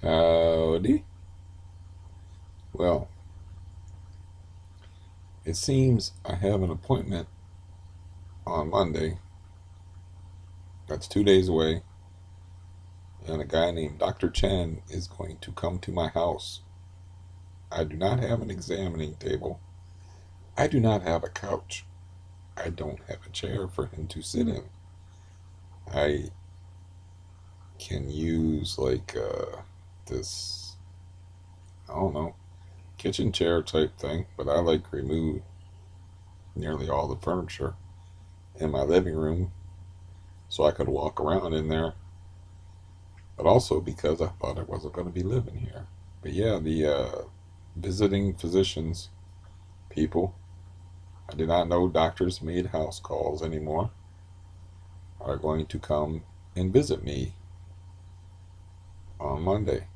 Howdy. Well, it seems I have an appointment on Monday. That's 2 days away. And a guy named Dr. Chen is going to come to my house. I do not have an examining table. I do not have a couch. I don't have a chair for him to sit in. I can use this, I don't know, kitchen chair type thing, but I remove nearly all the furniture in my living room so I could walk around in there, but also because I thought I wasn't going to be living here. But yeah, the visiting physicians people, I did not know doctors made house calls anymore, are going to come and visit me on Monday.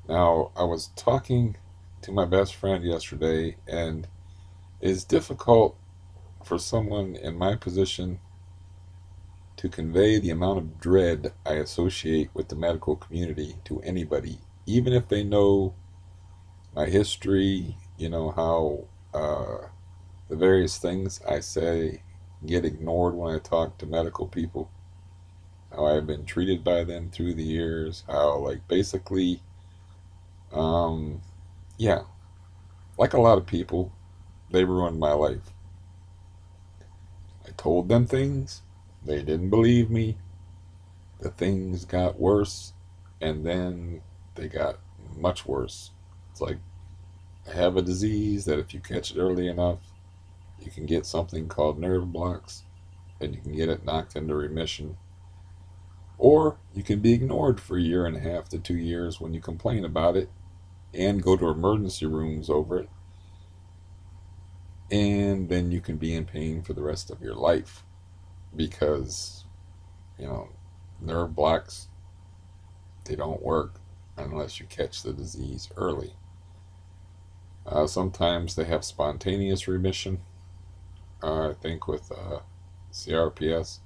Now, I was talking to my best friend yesterday, and it's difficult for someone in my position to convey the amount of dread I associate with the medical community to anybody, even if they know my history, how the various things I say get ignored when I talk to medical people, how I've been treated by them through the years, how, basically, um, yeah, like a lot of people, they ruined my life. I told them things, they didn't believe me, the things got worse, and then they got much worse. It's like I have a disease that if you catch it early enough, you can get something called nerve blocks, and you can get it knocked into remission. Or you can be ignored for a year and a half to 2 years when you complain about it and go to emergency rooms over it. And then you can be in pain for the rest of your life because, you know, nerve blocks, they don't work unless you catch the disease early. Sometimes they have spontaneous remission, I think with CRPS.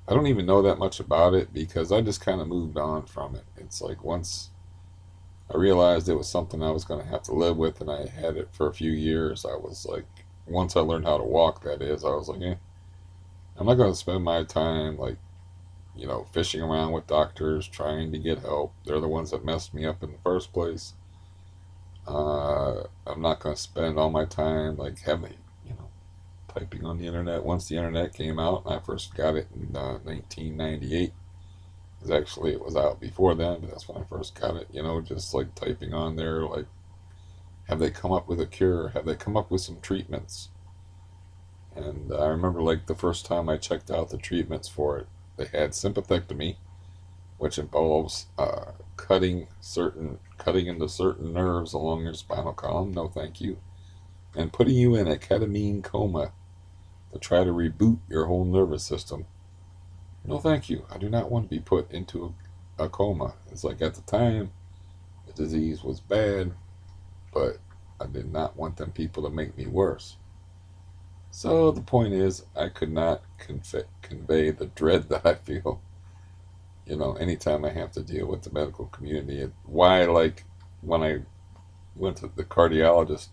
I don't even know that much about it because I just kind of moved on from it. It's like once I realized it was something I was going to have to live with, and I had it for a few years. I was like, once I learned how to walk, that is, I was like, I'm not going to spend my time fishing around with doctors trying to get help. They're the ones that messed me up in the first place. I'm not going to spend all my time having, typing on the internet. Once the internet came out, and I first got it in 1998. Because actually, it was out before then, but that's when I first got it. Just typing on there, have they come up with a cure? Have they come up with some treatments? And I remember the first time I checked out the treatments for it, they had sympathectomy, which involves cutting into certain nerves along your spinal column. No, thank you. And putting you in a ketamine coma to try to reboot your whole nervous system. No, thank you. I do not want to be put into a coma. It's like at the time, the disease was bad, but I did not want them people to make me worse. So the point is, I could not convey the dread that I feel, anytime I have to deal with the medical community. Why, when I went to the cardiologist,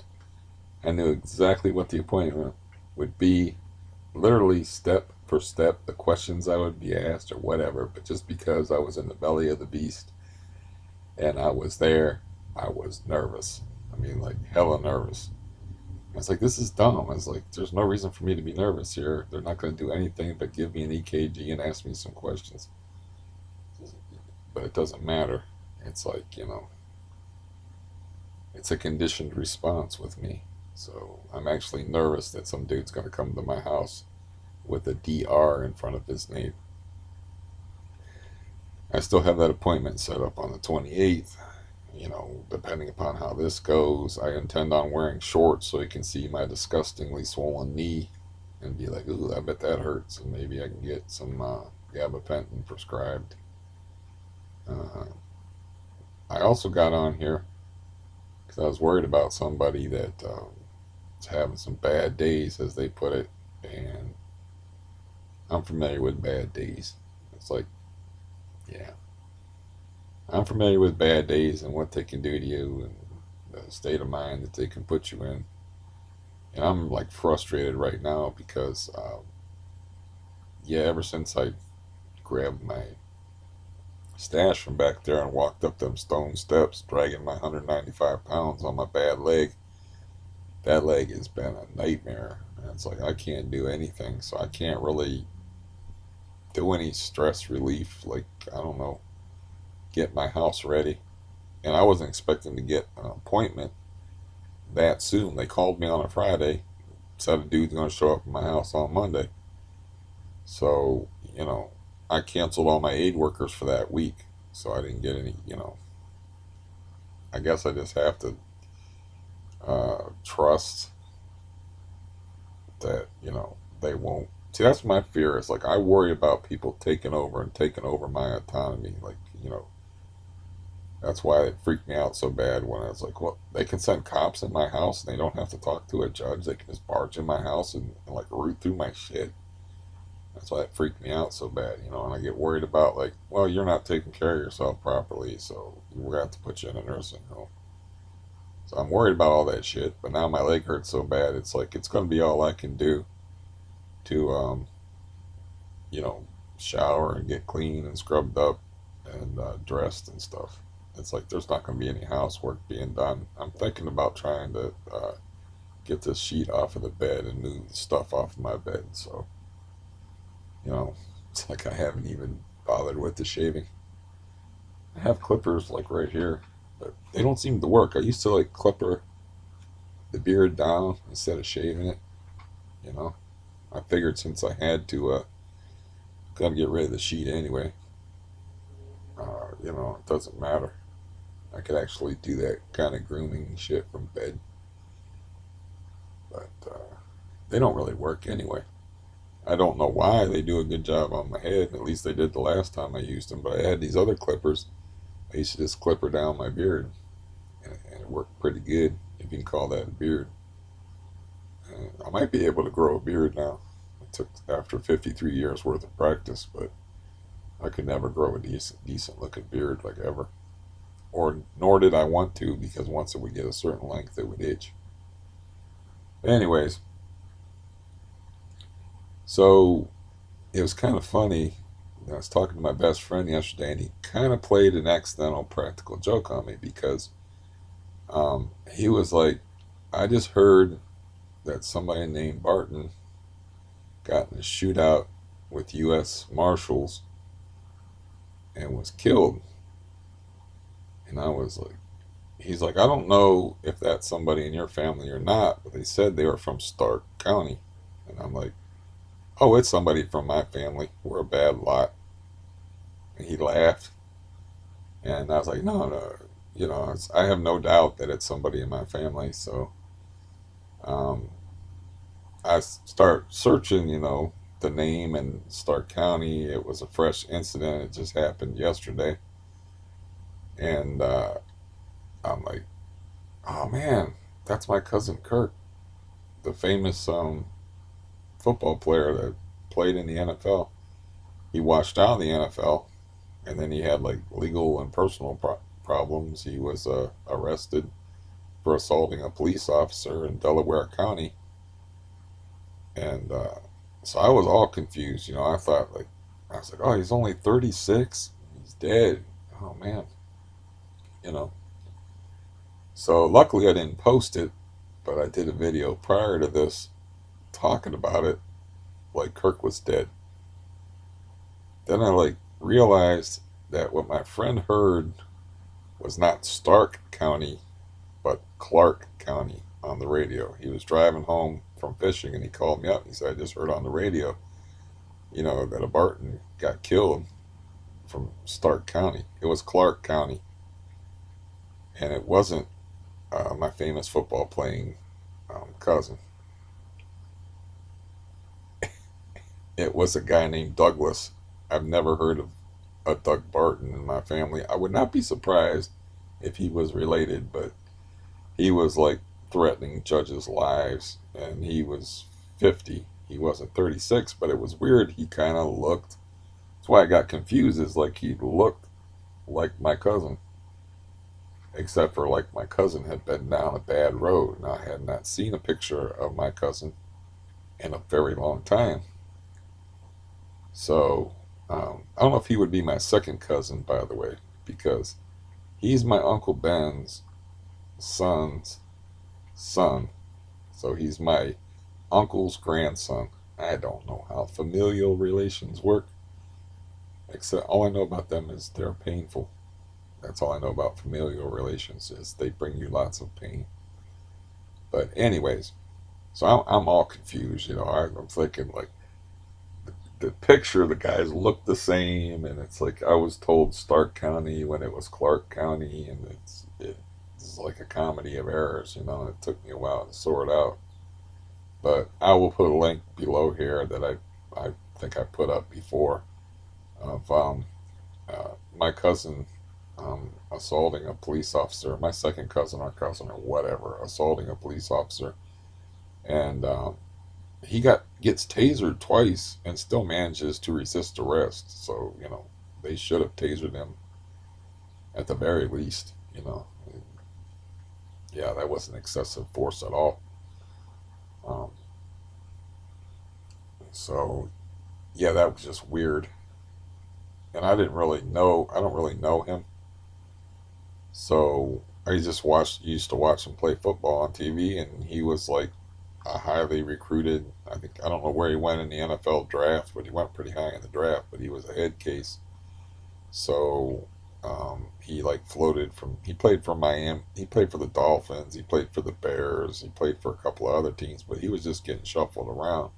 I knew exactly what the appointment would be, literally step for step, the questions I would be asked or whatever. But just because I was in the belly of the beast and I was there, I was nervous. I mean, hella nervous. I was like, this is dumb. I was like, there's no reason for me to be nervous here. They're not going to do anything but give me an EKG and ask me some questions. But it doesn't matter. It's it's a conditioned response with me. So I'm actually nervous that some dude's going to come to my house with a DR in front of his name. I still have that appointment set up on the 28th. Depending upon how this goes, I intend on wearing shorts so he can see my disgustingly swollen knee and be like, ooh, I bet that hurts. And maybe I can get some gabapentin prescribed. Uh, I also got on here because I was worried about somebody that is having some bad days, as they put it. And I'm familiar with bad days. It's like, yeah. I'm familiar with bad days and what they can do to you and the state of mind that they can put you in. And I'm like frustrated right now because, yeah, ever since I grabbed my stash from back there and walked up them stone steps, dragging my 195 pounds on my bad leg, that leg has been a nightmare. And it's like I can't do anything, so I can't really do any stress relief. Like, I don't know, get my house ready. And I wasn't expecting to get an appointment that soon. They called me on a Friday, said a dude's going to show up at my house on Monday. So, you know, I canceled all my aid workers for that week. So I didn't get any, I guess I just have to trust that, they won't. See, that's my fear. Is like I worry about people taking over and taking over my autonomy. Like, that's why it freaked me out so bad when I was like, well, they can send cops in my house and they don't have to talk to a judge. They can just barge in my house and like root through my shit. That's why it freaked me out so bad, and I get worried about like, well, you're not taking care of yourself properly, so we're gonna have to put you in a nursing home. So I'm worried about all that shit, but now my leg hurts so bad, it's like it's gonna be all I can do to, you know, shower and get clean and scrubbed up and dressed and stuff. It's like there's not gonna be any housework being done. I'm thinking about trying to get this sheet off of the bed and move the stuff off of my bed. So, you know, it's like I haven't even bothered with the shaving. I have clippers like right here, but they don't seem to work. I used to like clipper the beard down instead of shaving it. You know, I figured since I had to, gotta get rid of the sheet anyway. It doesn't matter. I could actually do that kind of grooming shit from bed, but they don't really work anyway. I don't know why they do a good job on my head. At least they did the last time I used them. But I had these other clippers. I used to just clipper down my beard, and it worked pretty good. If you can call that a beard. I might be able to grow a beard now. It took after 53 years worth of practice, but I could never grow a decent looking beard like ever. Or nor did I want to because once it would get a certain length, it would itch. But anyways, so it was kind of funny. I was talking to my best friend yesterday, and he kind of played an accidental practical joke on me because he was like, I just heard that somebody named Barton got in a shootout with U.S. Marshals and was killed. And I was like, he's like, I don't know if that's somebody in your family or not, but they said they were from Stark County. And I'm like, oh, it's somebody from my family. We're a bad lot. And he laughed. And I was like, no, no. I have no doubt that it's somebody in my family. So um, I start searching, the name in Stark County. It was a fresh incident. It just happened yesterday. And I'm like, oh man, that's my cousin Kirk, the famous football player that played in the NFL. He washed out of the NFL, and then he had like legal and personal problems. He was arrested for assaulting a police officer in Delaware County, and so I was all confused. I thought like I was like, oh, he's only 36. He's dead. Oh man, you know. So luckily I didn't post it, but I did a video prior to this talking about it, like Kirk was dead. Then I like realized that what my friend heard was not Stark County, but Clark County on the radio. He was driving home from fishing and he called me up. He said, I just heard on the radio, that a Barton got killed from Stark County. It was Clark County. And it wasn't my famous football playing cousin. It was a guy named Douglas. I've never heard of a Doug Barton in my family. I would not be surprised if he was related, but he was like threatening judges' lives, and he was 50. He wasn't 36, but it was weird. He kind of looked. That's why I got confused. Is like he looked like my cousin, except for like my cousin had been down a bad road, and I had not seen a picture of my cousin in a very long time. So I don't know if he would be my second cousin, by the way, because he's my Uncle Ben's son's son. So he's my uncle's grandson. I don't know how familial relations work, except all I know about them is they're painful. That's all I know about familial relations is they bring you lots of pain. But anyways, so I'm all confused. I'm thinking like the picture, the guys look the same, and it's like I was told Stark County when it was Clark County, and it's like a comedy of errors. It took me a while to sort out. But I will put a link below here that I think I put up before of my cousin assaulting a police officer, my second cousin or cousin or whatever, assaulting a police officer, and he gets tasered twice and still manages to resist arrest. So they should have tasered him at the very least. Yeah, that wasn't excessive force at all. Um, so yeah, that was just weird, and I didn't really know. I don't really know him, so I just used to watch him play football on TV, and he was like a highly recruited. I don't know where he went in the NFL draft, but he went pretty high in the draft. But he was a head case, so he like floated from. He played for Miami. He played for the Dolphins. He played for the Bears. He played for a couple of other teams, but he was just getting shuffled around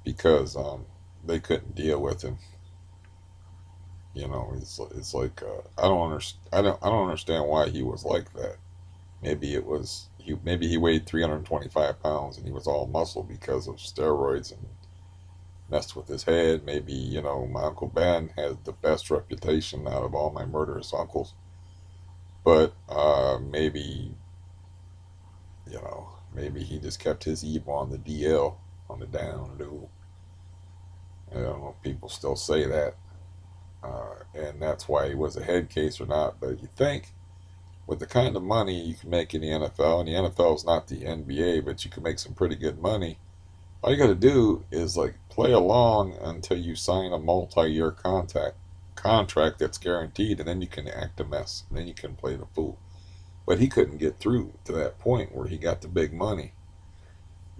because they couldn't deal with him. It's like I don't understand why he was like that. Maybe he weighed 325 pounds and he was all muscle because of steroids and messed with his head. Maybe my Uncle Ben has the best reputation out of all my murderous uncles, but maybe he just kept his evil on the DL, on the down low. I don't know if people still say that, and that's why he was a head case or not. But you think with the kind of money you can make in the NFL, and the NFL is not the NBA, but you can make some pretty good money. All you got to do is like play along until you sign a multi-year contract that's guaranteed, and then you can act a mess, and then you can play the fool. But he couldn't get through to that point where he got the big money,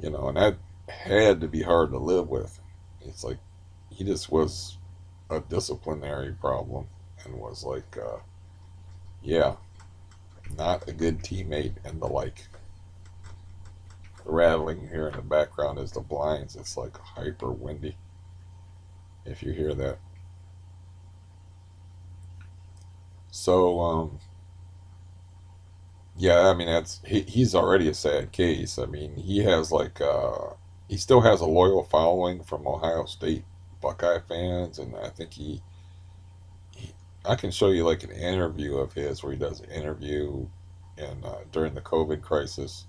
and that had to be hard to live with. It's like he just was a disciplinary problem and was like, yeah, not a good teammate and the like. The rattling here in the background is the blinds. It's like hyper windy. If you hear that. So yeah, I mean he's already a sad case. I mean he still has a loyal following from Ohio State Buckeye fans, and I think he I can show you like an interview of his where he does an interview and during the COVID crisis.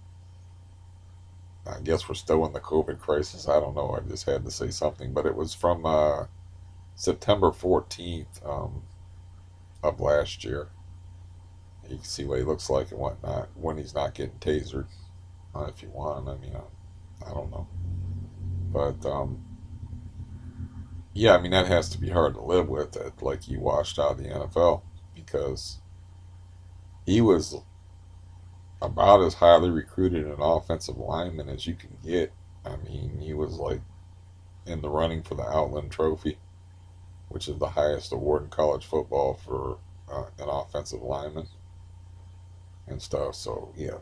I guess we're still in the COVID crisis. I don't know. I just had to say something, but it was from September 14th of last year. You can see what he looks like and whatnot when he's not getting tasered. If you want, I mean, I don't know, but yeah, I mean that has to be hard to live with. That like he washed out of the NFL because he was about as highly recruited an offensive lineman as you can get. I mean, he was like in the running for the Outland Trophy, which is the highest award in college football for an offensive lineman and stuff. So yeah,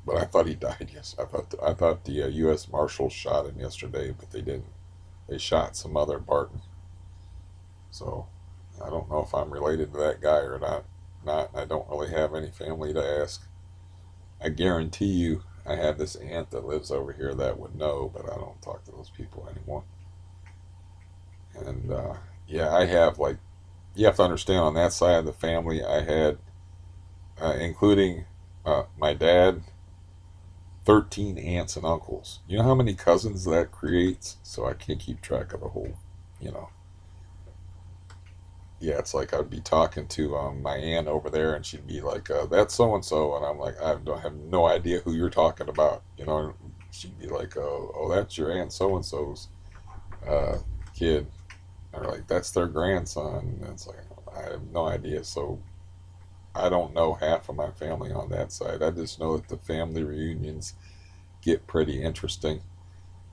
but I thought he died. Yes, I thought the U.S. Marshals shot him yesterday, but they didn't. They shot some other Barton. So I don't know if I'm related to that guy or not. Not. I don't really have any family to ask. I guarantee you, I have this aunt that lives over here that would know, but I don't talk to those people anymore. And yeah, I have like you have to understand on that side of the family, I had including my dad, 13 aunts and uncles. You know how many cousins that creates? So I can't keep track of the whole, you know. yeah, it's like I'd be talking to my aunt over there, and she'd be like, "That's so and so," and I'm like, don't have no idea who you're talking about, you know. She'd be like, "Oh, that's your aunt so and so's uh, kid," or like, "That's their grandson." And it's like I have no idea, so I don't know half of my family on that side. I just know that the family reunions get pretty interesting.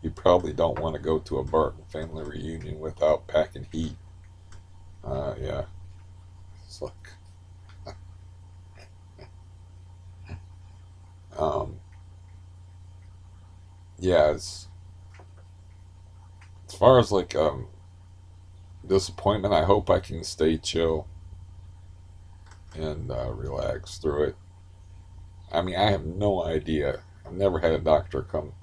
You probably don't want to go to a Barton family reunion without packing heat. Yeah, it's like, um, yeah, as far as like disappointment, I hope I can stay chill and relax through it. I mean, I have no idea. I've never had a doctor come.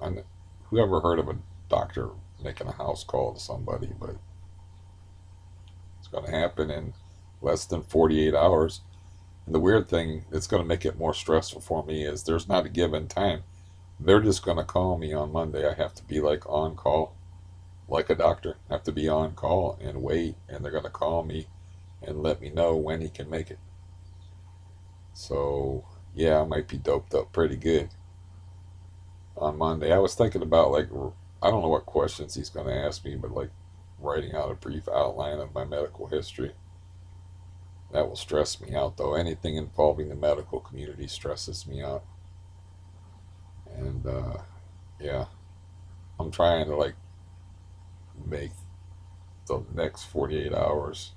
Whoever heard of a doctor making a house call to somebody, but it's going to happen in less than 48 hours. And the weird thing that's going to make it more stressful for me is there's not a given time. They're just going to call me on Monday. I have to be like on call, like a doctor. I have to be on call and wait, and they're going to call me and let me know when he can make it. So, yeah, I might be doped up pretty good on Monday. I was thinking about like, I don't know what questions he's going to ask me, but like writing out a brief outline of my medical history. That will stress me out though. Anything involving the medical community stresses me out. And yeah, I'm trying to like make the next 48 hours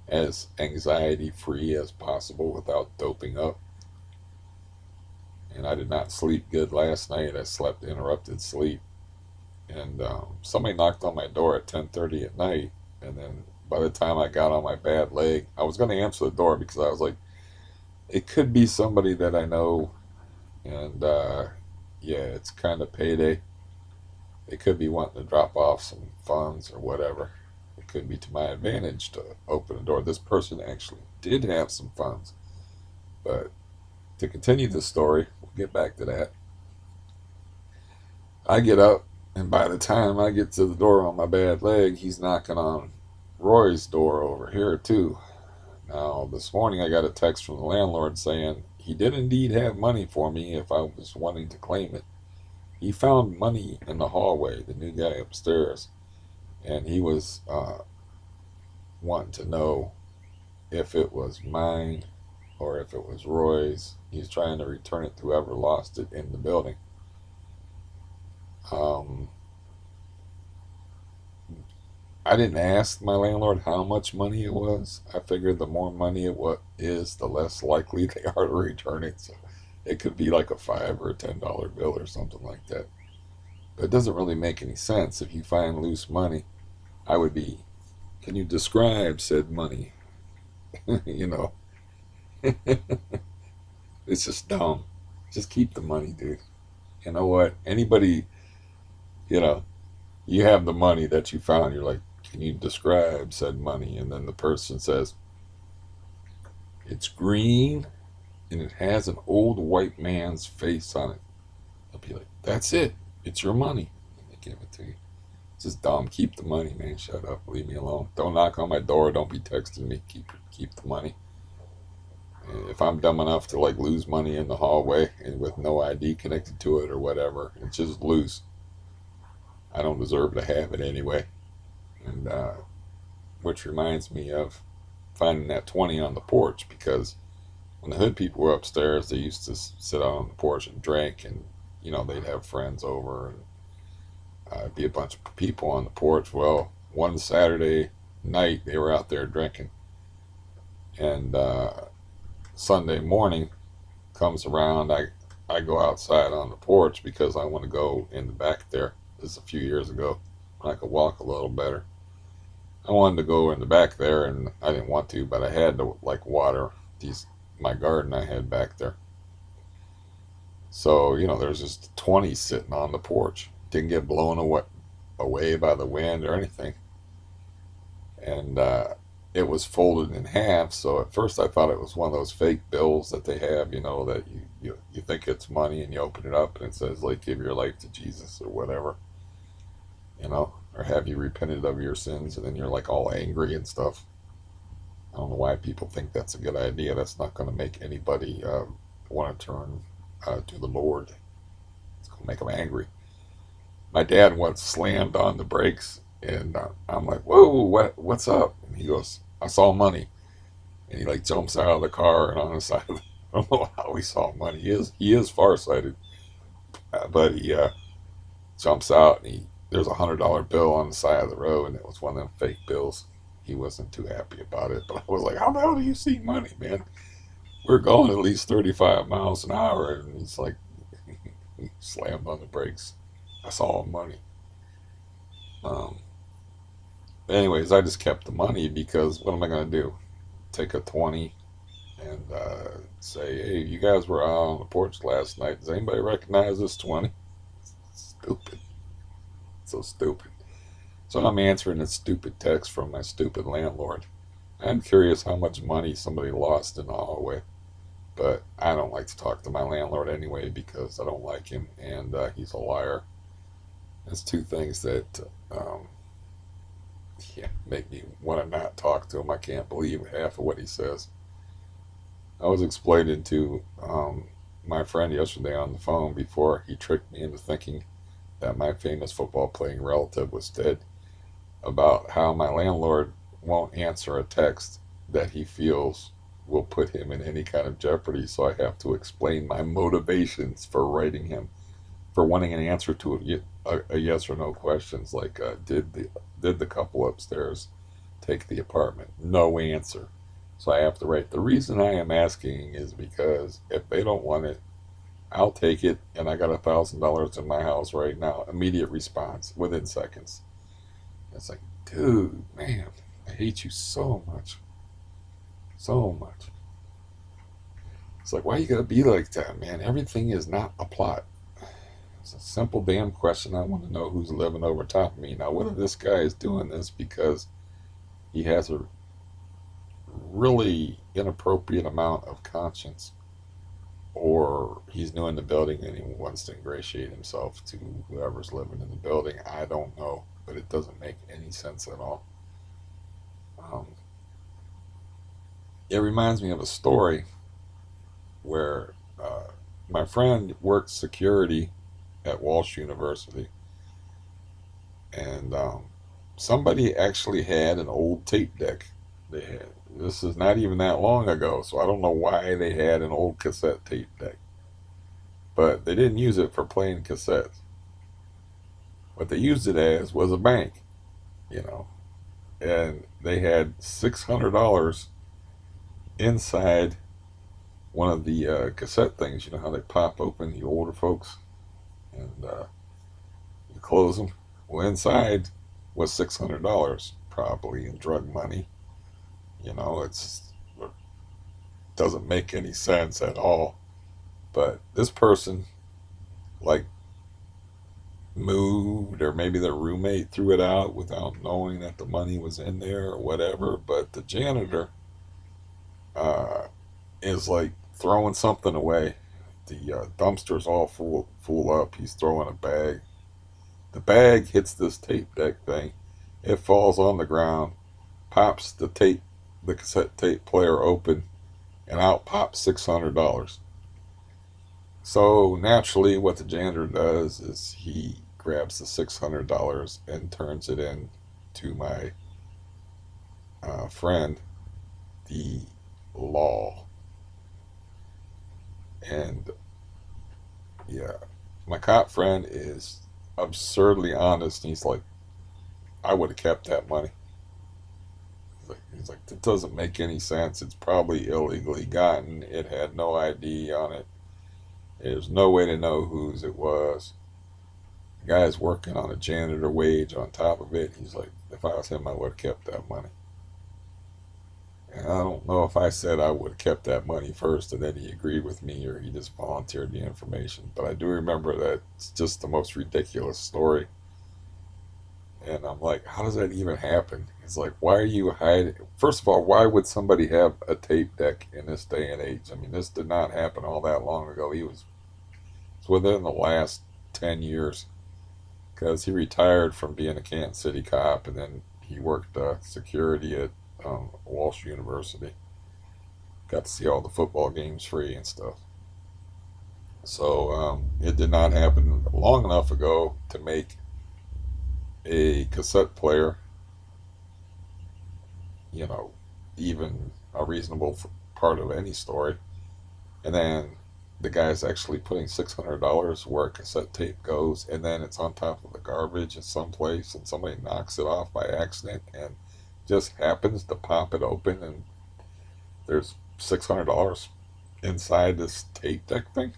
as anxiety free as possible without doping up. And I did not sleep good last night. I slept interrupted sleep. And somebody knocked on my door at 10:30 at night. And then by the time I got on my bad leg, I was going to answer the door because I was like, it could be somebody that I know. And yeah, it's kind of payday. They could be wanting to drop off some funds or whatever. It could be to my advantage to open the door. This person actually did have some funds. But to continue the story, we'll get back to that. I get up, and by the time I get to the door on my bad leg, he's knocking on Roy's door over here, too. Now, this morning I got a text from the landlord saying he did indeed have money for me if I was wanting to claim it. He found money in the hallway, the new guy upstairs, and he was wanting to know if it was mine or if it was Roy's. He's trying to return it to whoever lost it in the building. Um, I didn't ask my landlord how much money it was. I figured the more money is, the less likely they are to return it. So it could be like a $5 or a $10 bill or something like that. But it doesn't really make any sense. If you find loose money, I would be, can you describe said money? you know, it's just dumb. Just keep the money, dude. You know what? Anybody, you know, you have the money that you found. You're like, can you describe said money? And then the person says, it's green and it has an old white man's face on it. I'll be like, that's it. It's your money. And they give it to you. It's just dumb. Keep the money, man. Shut up. Leave me alone. Don't knock on my door. Don't be texting me. Keep the money. And if I'm dumb enough to like lose money in the hallway and with no ID connected to it or whatever, it's just loose. I don't deserve to have it anyway. And which reminds me of finding that 20 on the porch because when the hood people were upstairs, they used to sit out on the porch and drink, and they'd have friends over and be a bunch of people on the porch. Well, one Saturday night they were out there drinking, and Sunday morning comes around. I go outside on the porch because I want to go in the back there. This is a few years ago when I could walk a little better. I wanted to go in the back there, and I didn't want to, but I had to like water these my garden I had back there. So there's just 20 sitting on the porch. Didn't get blown away by the wind or anything, and it was folded in half. So at first I thought it was one of those fake bills that they have, that you think it's money and you open it up and it says like give your life to Jesus or whatever, or have you repented of your sins, and then you're like all angry and stuff. why people think that's a good idea. That's not going to make anybody want to turn to the Lord. It's going to make them angry. My dad once slammed on the brakes, and I'm like, "Whoa, what's up?" And he goes, "I saw money." And he like jumps out of the car and on the side of the, I don't know how he saw money. He is farsighted, but he jumps out and there's $100 bill on the side of the road, and it was one of them fake bills. He wasn't too happy about it, but I was like, "How the hell do you see money, man? We're going at least 35 miles an hour," and he's like, he slammed on the brakes. I saw money. Um, Anyways, I just kept the money because what am I going to do? Take a 20 and say, "Hey, you guys were out on the porch last night. Does anybody recognize this 20?" Stupid. So stupid. So I'm answering a stupid text from my stupid landlord. I'm curious how much money somebody lost in the hallway. But I don't like to talk to my landlord anyway because I don't like him and he's a liar. That's two things that make me want to not talk to him. I can't believe half of what he says. I was explaining to my friend yesterday on the phone before he tricked me into thinking that my famous football playing relative was dead, about how my landlord won't answer a text that he feels will put him in any kind of jeopardy. So I have to explain my motivations for writing him, for wanting an answer to a yes or no questions, like did the couple upstairs take the apartment? No answer. So I have to write, the reason I am asking is because if they don't want it, I'll take it, and I got $1,000 in my house right now. Immediate response within seconds. It's like, dude, man, I hate you so much. So much. It's like, why you gotta be like that, man? Everything is not a plot. It's a simple damn question. I want to know who's living over top of me. Now, whether this guy is doing this because he has a really inappropriate amount of conscience, or he's new in the building and he wants to ingratiate himself to whoever's living in the building, I don't know. But it doesn't make any sense at all. Um, it reminds me of a story where my friend worked security at Walsh University, and somebody actually had an old tape deck. They had, this is not even that long ago, so I don't know why they had an old cassette tape deck, but they didn't use it for playing cassettes. What they used it as was a bank, you know, and they had $600 inside one of the cassette things. You know how they pop open, the older folks, and you close them. Well, inside was $600, probably in drug money. It doesn't make any sense at all. But this person, like, moved, or maybe their roommate threw it out without knowing that the money was in there or whatever. But the janitor uh, is like throwing something away. The dumpster's all full up. He's throwing a bag. The bag hits this tape deck thing. It falls on the ground, pops the cassette tape player open, and out pops $600. So naturally, what the janitor does is he grabs the $600 and turns it in to my friend, the law. And yeah, my cop friend is absurdly honest. He's like, I would have kept that money. He's like, that doesn't make any sense. It's probably illegally gotten. It had no ID on it. There's no way to know whose it was. The guy's working on a janitor wage on top of it. He's like, if I was him, I would have kept that money. And I don't know if I said I would have kept that money first and then he agreed with me, or he just volunteered the information. But I do remember that it's just the most ridiculous story. And I'm like, how does that even happen? It's like, why are you hiding? First of all, why would somebody have a tape deck in this day and age? I mean, this did not happen all that long ago. It's within the last 10 years, because he retired from being a Kansas City cop, and then he worked security at Walsh University. Got to see all the football games free and stuff. So it did not happen long enough ago to make a cassette player, you know, even a reasonable part of any story. And then the guy's actually putting $600 where a cassette tape goes, and then it's on top of the garbage in some place, and somebody knocks it off by accident and just happens to pop it open, and there's $600 inside this tape deck thing.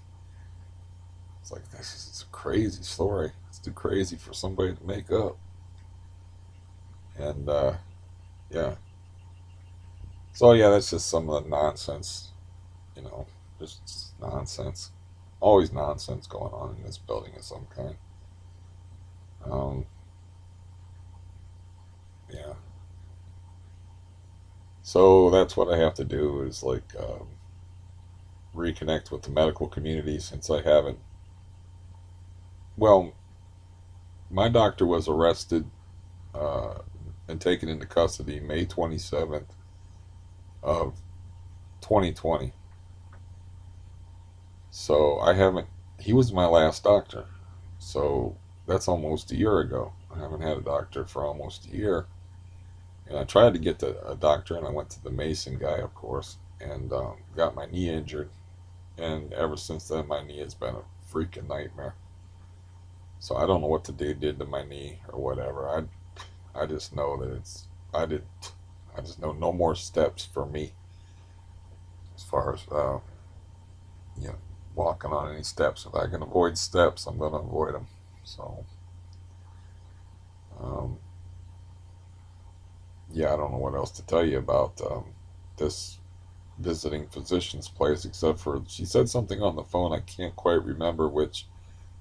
It's like, this is a crazy story. It's too crazy for somebody to make up. And yeah, so yeah, that's just some of the nonsense, you know, just nonsense. Always nonsense going on in this building of some kind. Um, yeah, so that's what I have to do is like reconnect with the medical community since I haven't. Well, my doctor was arrested uh, and taken into custody May 27th of 2020. So I haven't. He was my last doctor. So that's almost a year ago. I haven't had a doctor for almost a year. And I tried to get a doctor, and I went to the Mason guy, of course, and got my knee injured. And ever since then, my knee has been a freaking nightmare. So I don't know what the dude did to my knee or whatever. I just know that it's I did I just know no more steps for me as far as you know walking on any steps. If I can avoid steps, I'm gonna avoid them. So um, yeah, I don't know what else to tell you about this visiting physician's place except for she said something on the phone. I can't quite remember which.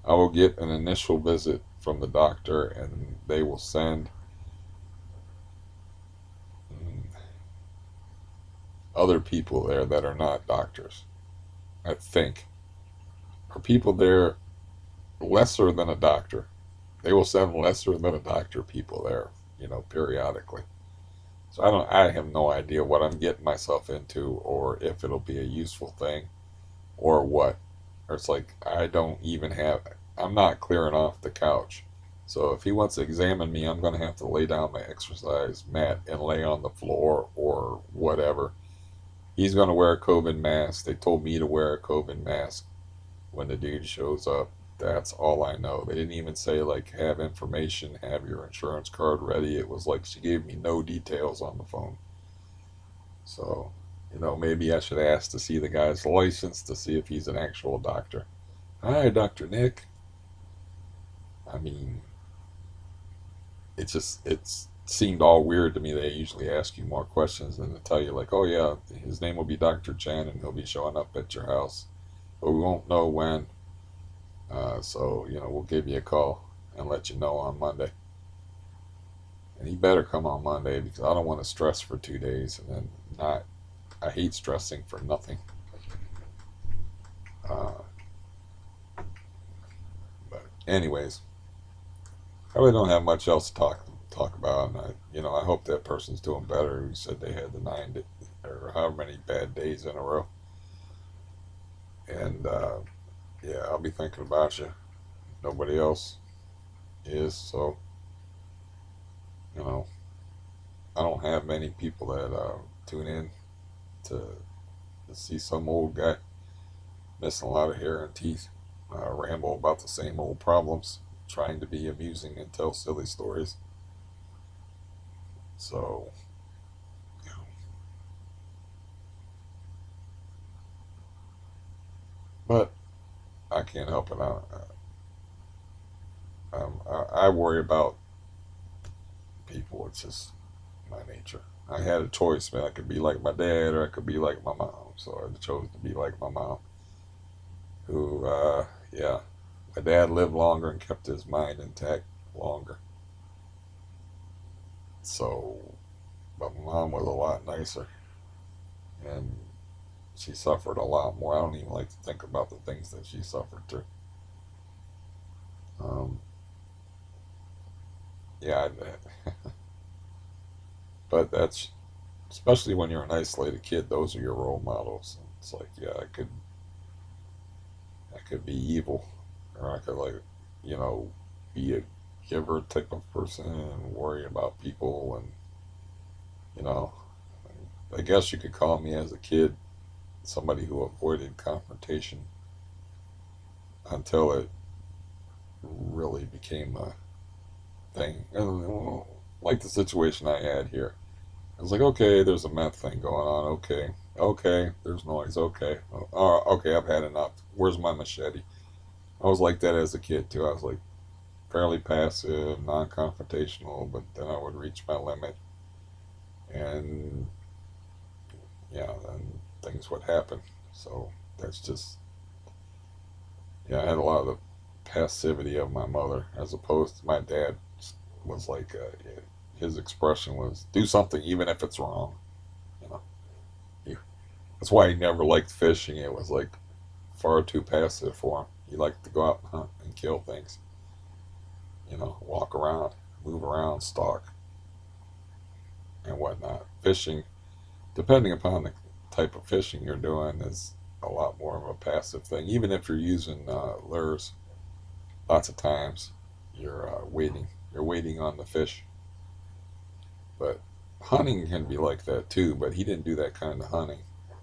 I will get an initial visit from the doctor, and they will send mm, other people there that are not doctors. I think, or people there lesser than a doctor. They will send lesser than a doctor people there, periodically. So I have no idea what I'm getting myself into, or if it'll be a useful thing, or what. Or it's like I don't even have. I'm not clearing off the couch. So if he wants to examine me, I'm going to have to lay down my exercise mat and lay on the floor or whatever. He's going to wear a COVID mask. They told me to wear a COVID mask when the dude shows up. That's all I know. They didn't even say, like, have information, have your insurance card ready. It was like she gave me no details on the phone. So, maybe I should ask to see the guy's license to see if he's an actual doctor. Hi, Dr. Nick. I mean, it's seemed all weird to me. They usually ask you more questions than to tell you, like, oh, yeah, his name will be Dr. Chen and he'll be showing up at your house. But we won't know when. So, we'll give you a call and let you know on Monday. And he better come on Monday because I don't want to stress for 2 days and then not. I hate stressing for nothing. Uh, but anyways, I really don't have much else to talk about. And I hope that person's doing better. Who said they had the or however many bad days in a row. And yeah, I'll be thinking about you. Nobody else is. So you know, I don't have many people that tune in to see some old guy missing a lot of hair and teeth ramble about the same old problems, trying to be amusing and tell silly stories. So, you know, but I can't help it. I worry about people. It's just my nature. I had a choice, man. I could be like my dad or I could be like my mom. So I chose to be like my mom, who, yeah, my dad lived longer and kept his mind intact longer. So, but my mom was a lot nicer and she suffered a lot more. I don't even like to think about the things that she suffered through. Um, yeah, but that's especially when you're an isolated kid, those are your role models. It's like, yeah, I could be evil, or I could, like, you know, be a giver type of person and worry about people, and you know, I guess you could call me as a kid somebody who avoided confrontation until it really became a thing. And, like the situation I had here. I was like, okay, there's a meth thing going on. Okay, okay, there's noise. Okay, okay, I've had enough. Where's my machete? I was like that as a kid too. I was like fairly passive, non-confrontational, but then I would reach my limit, and yeah, then things would happen. So that's just, yeah, I had a lot of the passivity of my mother as opposed to my dad. Was like, his expression was do something even if it's wrong. You know, he, that's why he never liked fishing. It was like far too passive for him. He liked to go out and hunt and kill things. You know, walk around, move around, stalk, and whatnot. Fishing, depending upon the type of fishing you're doing, is a lot more of a passive thing. Even if you're using lures, lots of times you're waiting. You're waiting on the fish. But hunting can be like that too. But he didn't do that kind of hunting.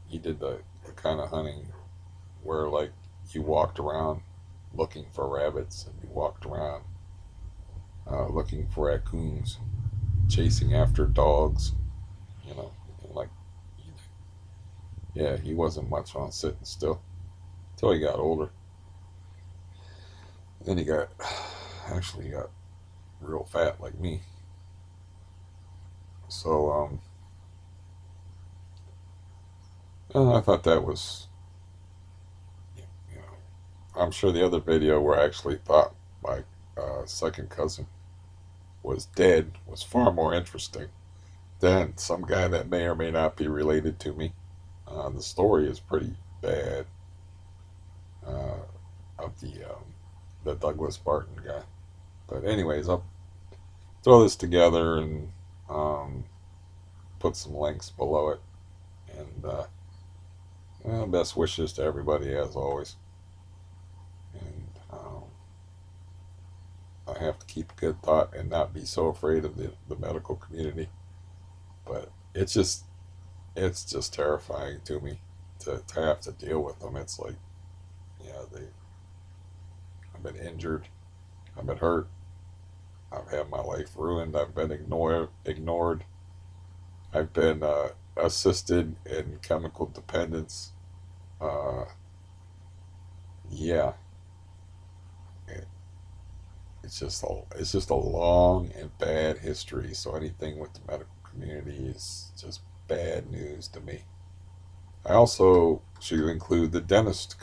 He did the kind of hunting where, like, you walked around looking for rabbits, and you walked around looking for raccoons, chasing after dogs. You know, and like, yeah, he wasn't much on sitting still until he got older. Then he got actually got real fat like me. So I thought that was, you know, I'm sure the other video where I actually thought my second cousin was dead was far more interesting than some guy that may or may not be related to me. The story is pretty bad, uh, of the Douglas Barton guy. But anyways, I'll throw this together and um, put some links below it. And best wishes to everybody as always. And I have to keep a good thought and not be so afraid of the medical community. But it's just terrifying to me to have to deal with them. It's like, yeah, I've been injured, I've been hurt, I've had my life ruined, I've been ignored, I've been assisted in chemical dependence. Uh, yeah, it, it's just a long and bad history. So anything with the medical community is just bad news to me. I also should include the dentist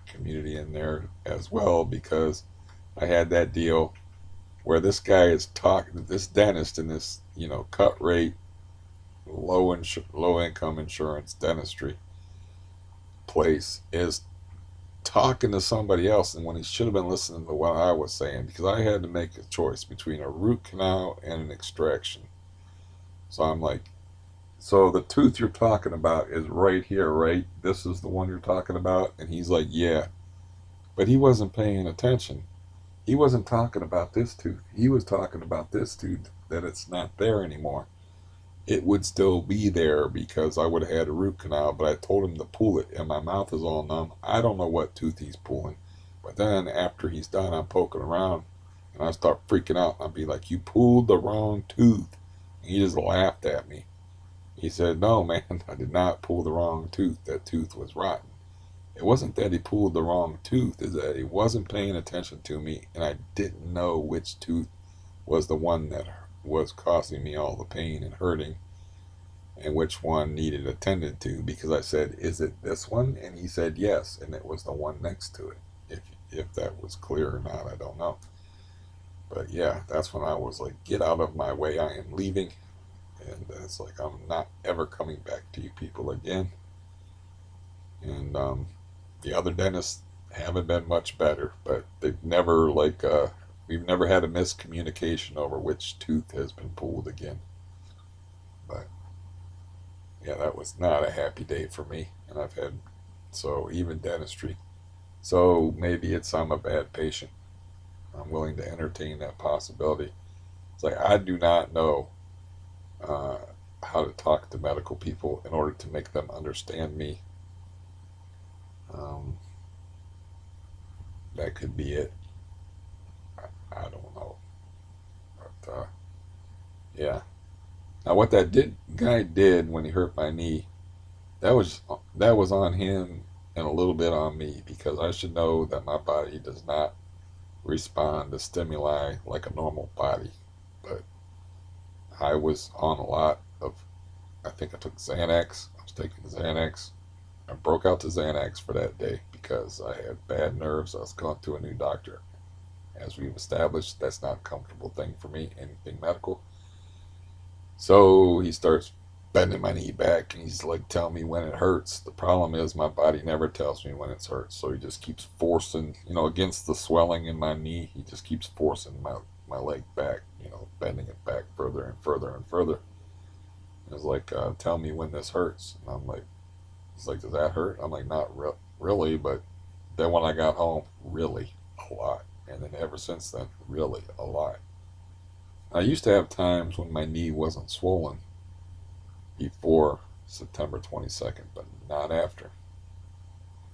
community in there as well, because I had that deal where this guy is talking, this dentist in this, cut rate, low income insurance dentistry place is talking to somebody else, and when he should have been listening to what I was saying, because I had to make a choice between a root canal and an extraction. So I'm like, so the tooth you're talking about is right here, right? This is the one you're talking about? And he's like, yeah. But he wasn't paying attention. He wasn't talking about this tooth. He was talking about this tooth, that it's not there anymore. It would still be there because I would have had a root canal, but I told him to pull it, and my mouth is all numb. I don't know what tooth he's pulling. But then after he's done, I'm poking around, and I start freaking out. I'll be like, you pulled the wrong tooth. And he just laughed at me. He said, no, man, I did not pull the wrong tooth. That tooth was rotten. It wasn't that he pulled the wrong tooth, it's that he wasn't paying attention to me, and I didn't know which tooth was the one that was causing me all the pain and hurting, and which one needed attended to, because I said, is it this one? And he said yes, and it was the one next to it. If that was clear or not, I don't know. But yeah, that's when I was like, get out of my way, I am leaving. And it's like, I'm not ever coming back to you people again. And the other dentists haven't been much better, but they've never, like, we've never had a miscommunication over which tooth has been pulled again. But yeah, that was not a happy day for me. And I've had, so even dentistry. So maybe it's I'm a bad patient. I'm willing to entertain that possibility. It's like I do not know uh, how to talk to medical people in order to make them understand me. Um, that could be it. I don't know. But yeah. Now what that guy did when he hurt my knee, that was that was on him and a little bit on me because I should know that my body does not respond to stimuli like a normal body. But I was on a lot of, I think I took Xanax. I was taking Xanax. I broke out to Xanax for that day because I had bad nerves. I was going to a new doctor. As we've established, that's not a comfortable thing for me, anything medical. So he starts bending my knee back and he's like telling me when it hurts. The problem is my body never tells me when it hurts. So he just keeps forcing, against the swelling in my knee, he just keeps forcing my leg back, bending it back further and further and further. And it's like, tell me when this hurts. And I'm like, he's like, does that hurt? I'm like, not really, but then when I got home, really a lot. And then ever since then, really a lot. I used to have times when my knee wasn't swollen before September 22nd, but not after.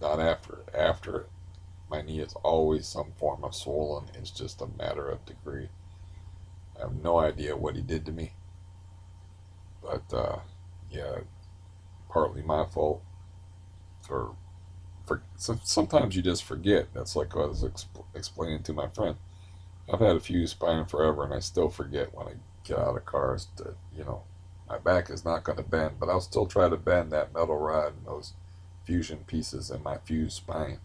Not after. After, my knee is always some form of swollen. It's just a matter of degree. I have no idea what he did to me, but yeah, partly my fault. Sometimes you just forget. That's like I was explaining to my friend. I've had a Fuse spine forever, and I still forget when I get out of cars that my back is not going to bend, but I'll still try to bend that metal rod and those fusion pieces in my Fuse spine,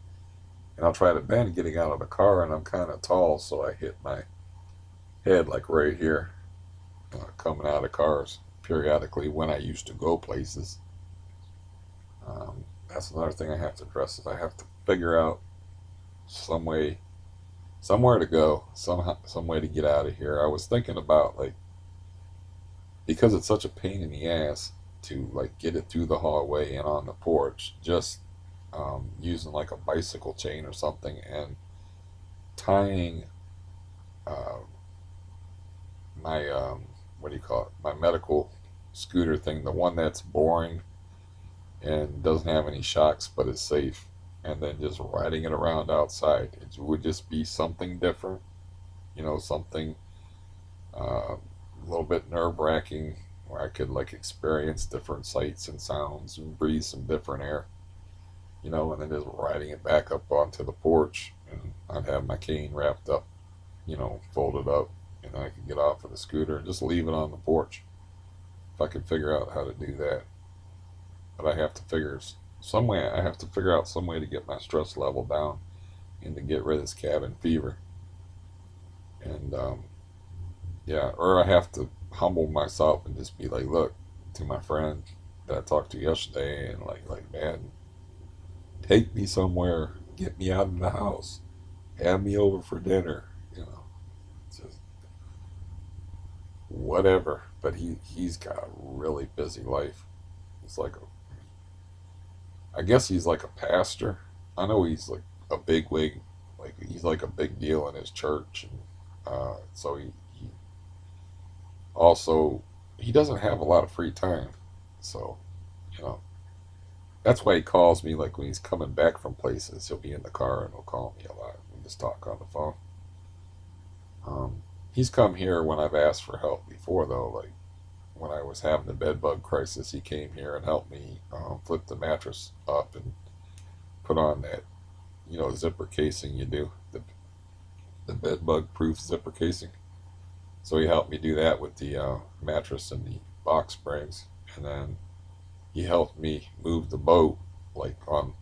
and I'll try to bend getting out of the car, and I'm kind of tall, so I hit my head like right here, coming out of cars periodically when I used to go places. That's another thing I have to address is I have to figure out some way, somewhere to go, some way to get out of here. I was thinking about like because it's such a pain in the ass to like get it through the hallway and on the porch, just using like a bicycle chain or something and tying uh, my what do you call it? My medical scooter thing, the one that's boring and doesn't have any shocks but is safe, and then just riding it around outside. It would just be something different, something a little bit nerve wracking where I could like experience different sights and sounds and breathe some different air, and then just riding it back up onto the porch. And I'd have my cane wrapped up, folded up, and then I could get off of the scooter and just leave it on the porch if I could figure out how to do that. But I have to figure some way. I have to figure out some way to get my stress level down and to get rid of this cabin fever. And yeah, or I have to humble myself and just be like, look, to my friend that I talked to yesterday, and like, man, take me somewhere, get me out of the house, have me over for dinner, just whatever. But he's got a really busy life. He's like I guess he's like a pastor. I know he's like a big wig, like he's like a big deal in his church, and so he also he doesn't have a lot of free time. So you know that's why he calls me like when he's coming back from places. He'll be in the car and he'll call me a lot. We just talk on the phone. He's come here when I've asked for help before, though. Like when I was having the bed bug crisis, he came here and helped me flip the mattress up and put on that zipper casing you do, the bed bug proof zipper casing. So he helped me do that with the mattress and the box springs, and then he helped me move the boat like on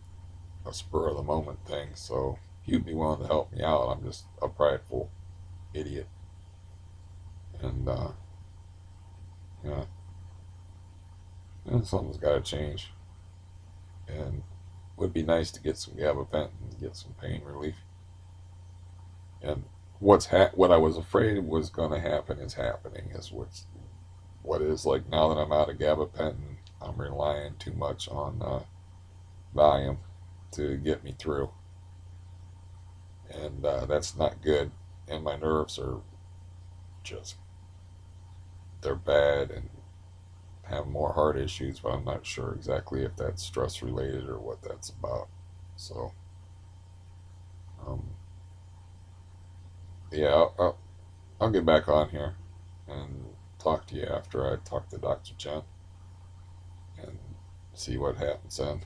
a spur of the moment thing. So he'd be willing to help me out. I'm just a prideful idiot, and yeah, and something's got to change. And it would be nice to get some gabapentin and get some pain relief. And what I was afraid was going to happen is happening. Is what is like now that I'm out of gabapentin. I'm relying too much on Valium to get me through, and that's not good. And my nerves are just, they're bad, and have more heart issues, but I'm not sure exactly if that's stress related or what that's about. So, um, yeah, I'll get back on here and talk to you after I talk to Dr. Chen and see what happens then.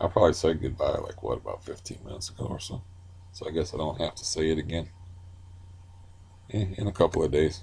I'll probably say goodbye like what, about 15 minutes ago or so. So I guess I don't have to say it again in a couple of days.